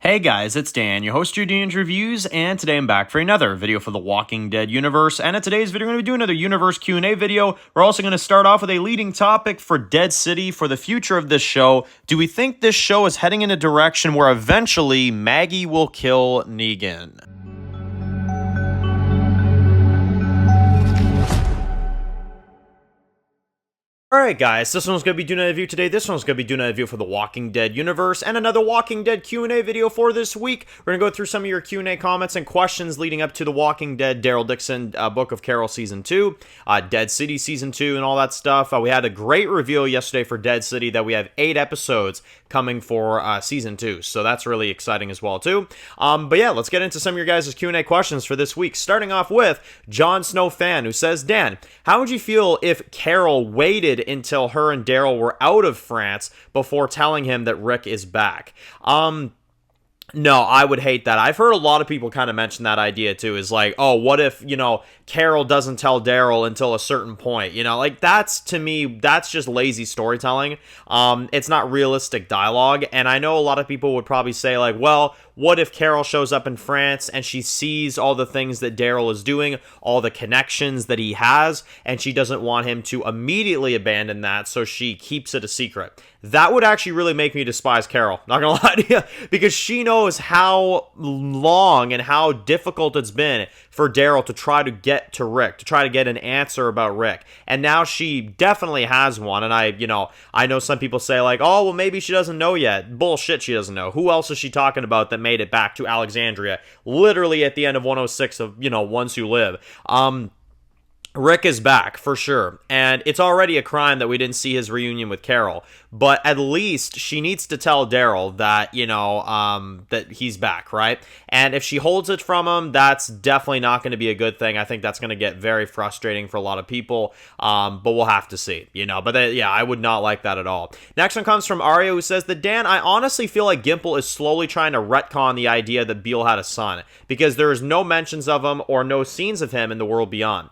Hey guys, it's Dan, your host of your Dan's Reviews, and today I'm back for another video for the Walking Dead universe. And in today's video, we're going to be doing another universe Q&A video. We're also going to start off with a leading topic for Dead City for the future of this show. Do we think this show is heading in a direction where eventually Maggie will kill Negan? Alright guys, this one's going to be doing a review today. This one's going to be doing a review for the Walking Dead universe and another Walking Dead Q&A video for this week. We're going to go through some of your Q&A comments and questions leading up to the Walking Dead Daryl Dixon Book of Carol Season 2, Dead City Season 2 and all that stuff. We had a great reveal yesterday for Dead City that we have 8 episodes coming for Season 2, so that's really exciting as well too. But yeah, let's get into some of your guys' Q&A questions for this week. Starting off with Jon Snow Fan, who says, Dan, how would you feel if Carol waited until her and Daryl were out of France before telling him that Rick is back? No, I would hate that. I've heard a lot of people kind of mention that idea too, is like, oh, what if, Carol doesn't tell Daryl until a certain point, like that's, to me, that's just lazy storytelling. It's not realistic dialogue. And I know a lot of people would probably say like, well, what if Carol shows up in France and she sees all the things that Daryl is doing, all the connections that he has, and she doesn't want him to immediately abandon that, so she keeps it a secret. That would actually really make me despise Carol, not gonna lie to you, because she knows how long and how difficult it's been for Daryl to try to get to Rick, to try to get an answer about Rick. And now she definitely has one. And I know some people say like, oh, well, maybe she doesn't know yet. Bullshit, she doesn't know. Who else is she talking about that made it back to Alexandria literally at the end of 106 of, Ones Who Live? Rick is back, for sure, and it's already a crime that we didn't see his reunion with Carol, but at least she needs to tell Daryl that, that he's back, right? And if she holds it from him, that's definitely not going to be a good thing. I think that's going to get very frustrating for a lot of people, but we'll have to see, yeah, I would not like that at all. Next one comes from Arya, who says that, Dan, I honestly feel like Gimple is slowly trying to retcon the idea that Beal had a son, because there is no mentions of him or no scenes of him in the world beyond.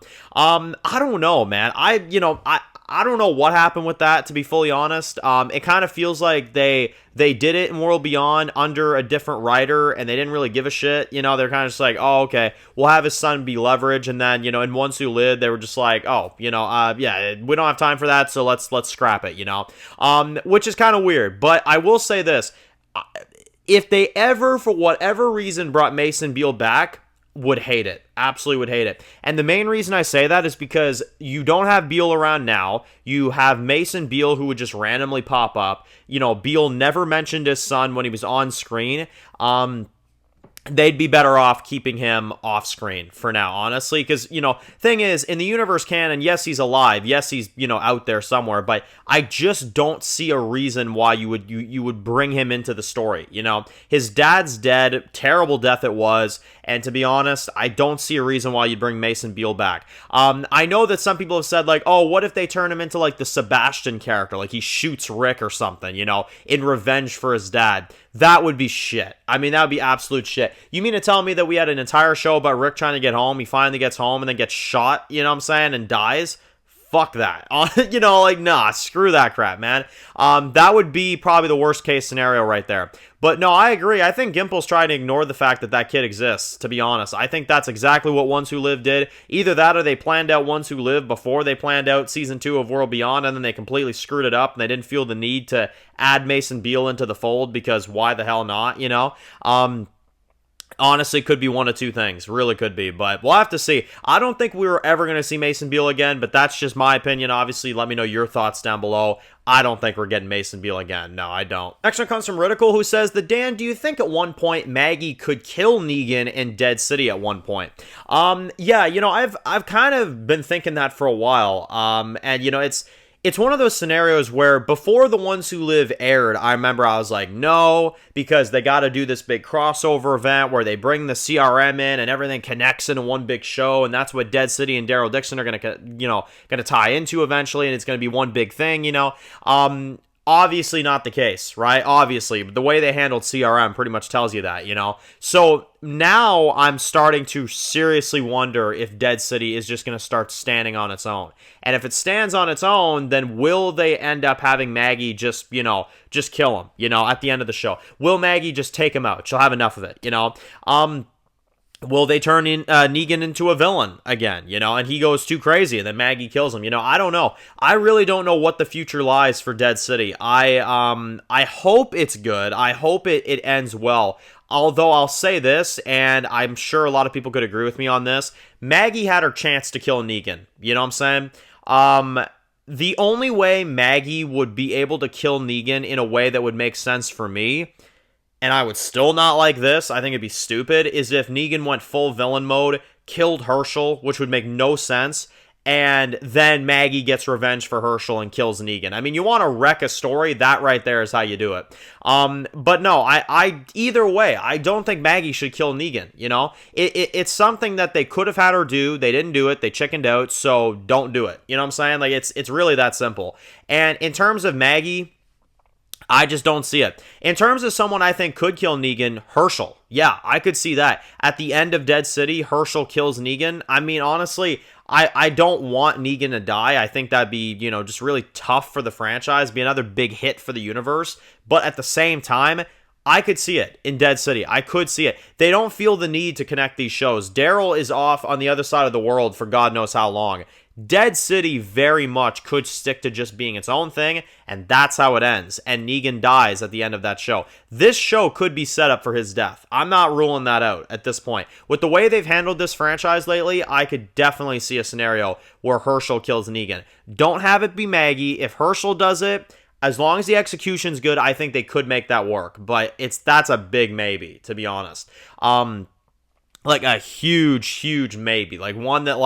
I don't know, man. I don't know what happened with that, to be fully honest. It kind of feels like they did it in World Beyond under a different writer, and they didn't really give a shit. They're kind of just like, oh, okay, we'll have his son be Leverage, and then, in Ones Who Live, they were just like, oh, yeah, we don't have time for that, so let's scrap it, which is kind of weird. But I will say this, if they ever, for whatever reason, brought Mason Beal back, would hate it. Absolutely would hate it. And the main reason I say that is because you don't have Beal around now. You have Mason Beal, who would just randomly pop up. Beal never mentioned his son when he was on screen. They'd be better off keeping him off screen for now, honestly, because, thing is, in the universe canon, yes, he's alive, yes, he's, out there somewhere, but I just don't see a reason why you would bring him into the story, His dad's dead, terrible death it was, and to be honest, I don't see a reason why you'd bring Mason Beal back. I know that some people have said, like, oh, what if they turn him into, like, the Sebastian character, like he shoots Rick or something, in revenge for his dad. That would be shit. I mean, that would be absolute shit. You mean to tell me that we had an entire show about Rick trying to get home, he finally gets home and then gets shot, and dies? Fuck that. Nah, screw that crap, man. That would be probably the worst case scenario right there. But no, I agree. I think Gimple's trying to ignore the fact that that kid exists, to be honest. I think that's exactly what Ones Who Live did. Either that or they planned out Ones Who Live before they planned out Season 2 of World Beyond, and then they completely screwed it up, and they didn't feel the need to add Mason Beal into the fold, because why the hell not, Honestly, could be one of two things. Really could be, but we'll have to see. I don't think we were ever going to see Mason Beal again, but that's just my opinion. Obviously, let me know your thoughts down below. I don't think we're getting Mason Beal again. No, I don't. Next one comes from Ridicule, who says that, Dan, do you think at one point Maggie could kill Negan in Dead City at one point? Yeah, I've kind of been thinking that for a while. And it's one of those scenarios where before the Ones Who Live aired, I remember I was like, no, because they got to do this big crossover event where they bring the CRM in and everything connects into one big show, and that's what Dead City and Daryl Dixon are going to tie into eventually, and it's going to be one big thing, Obviously not the case, right? Obviously, but the way they handled CRM pretty much tells you that, you know? So now I'm starting to seriously wonder if Dead City is just going to start standing on its own. And if it stands on its own, then will they end up having Maggie just, just kill him, at the end of the show? Will Maggie just take him out? She'll have enough of it, Will they turn Negan into a villain again, and he goes too crazy and then Maggie kills him, I don't know. I really don't know what the future lies for Dead City. I hope it's good. I hope it ends well. Although I'll say this, and I'm sure a lot of people could agree with me on this, Maggie had her chance to kill Negan. You know what I'm saying? The only way Maggie would be able to kill Negan in a way that would make sense for me, and I would still not like this, I think it'd be stupid, is if Negan went full villain mode, killed Herschel, which would make no sense, and then Maggie gets revenge for Herschel and kills Negan. I mean, you want to wreck a story, that right there is how you do it. But no, I either way, I don't think Maggie should kill Negan, It's something that they could have had her do, they didn't do it, they chickened out, so don't do it. You know what I'm saying? Like, it's really that simple. And in terms of Maggie, I just don't see it. In terms of someone I think could kill Negan, Herschel. Yeah, I could see that. At the end of Dead City, Herschel kills Negan. I mean, honestly, I don't want Negan to die. I think that'd be, just really tough for the franchise, be another big hit for the universe. But at the same time, I could see it in Dead City. I could see it. They don't feel the need to connect these shows. Daryl is off on the other side of the world for God knows how long. Dead City very much could stick to just being its own thing, and that's how it ends, and Negan dies at the end of that show. This show could be set up for his death. I'm not ruling that out at this point. With the way they've handled this franchise lately, I could definitely see a scenario where Herschel kills Negan. Don't have it be Maggie. If Herschel does it, as long as the execution's good, I think they could make that work, but that's a big maybe, to be honest. Like a huge maybe, like one that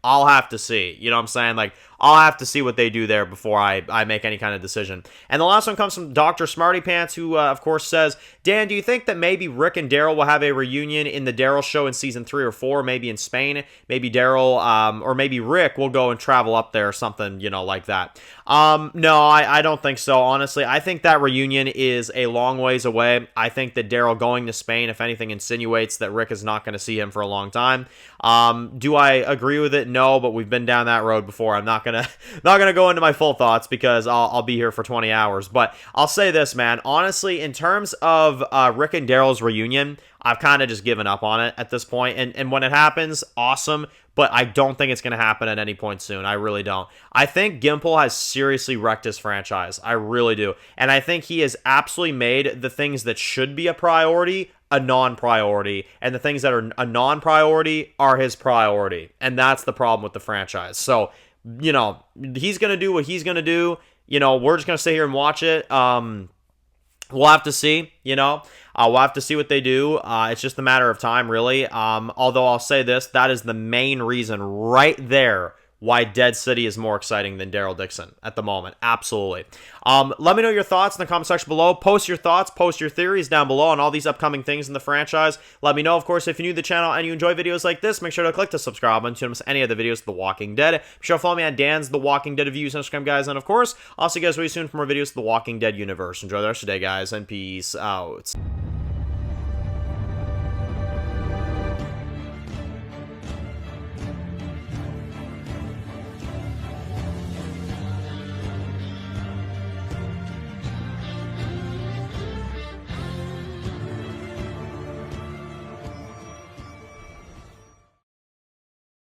I'll have to see, you know what I'm saying? Like, I'll have to see what they do there before I make any kind of decision. And the last one comes from Dr. Smarty Pants, who, of course, says, Dan, do you think that maybe Rick and Daryl will have a reunion in the Daryl show in season 3 or 4, maybe in Spain? Maybe Daryl, or maybe Rick will go and travel up there or something, like that. No, I don't think so, honestly. I think that reunion is a long ways away. I think that Daryl going to Spain, if anything, insinuates that Rick is not going to see him for a long time. Do I agree with it? No, but we've been down that road before. I'm not gonna go into my full thoughts because I'll be here for 20 hours. But I'll say this, man. Honestly, in terms of Rick and Daryl's reunion, I've kind of just given up on it at this point. And when it happens, awesome. But I don't think it's going to happen at any point soon. I really don't. I think Gimple has seriously wrecked his franchise. I really do. And I think he has absolutely made the things that should be a priority a non-priority, and the things that are a non-priority are his priority. And that's the problem with the franchise. So, he's going to do what he's going to do. We're just going to sit here and watch it. We'll have to see, we'll have to see what they do. It's just a matter of time, really. Although I'll say this, that is the main reason right there why Dead City is more exciting than Daryl Dixon at the moment. Absolutely. Let me know your thoughts in the comment section below. Post your thoughts, post your theories down below on all these upcoming things in the franchise. Let me know, of course, if you're new to the channel and you enjoy videos like this, make sure to click the subscribe button to miss any of the videos of The Walking Dead. Be sure to follow me on Dan's The Walking Dead Reviews on Instagram, guys. And, of course, I'll see you guys really soon for more videos of The Walking Dead universe. Enjoy the rest of your day, guys, and peace out.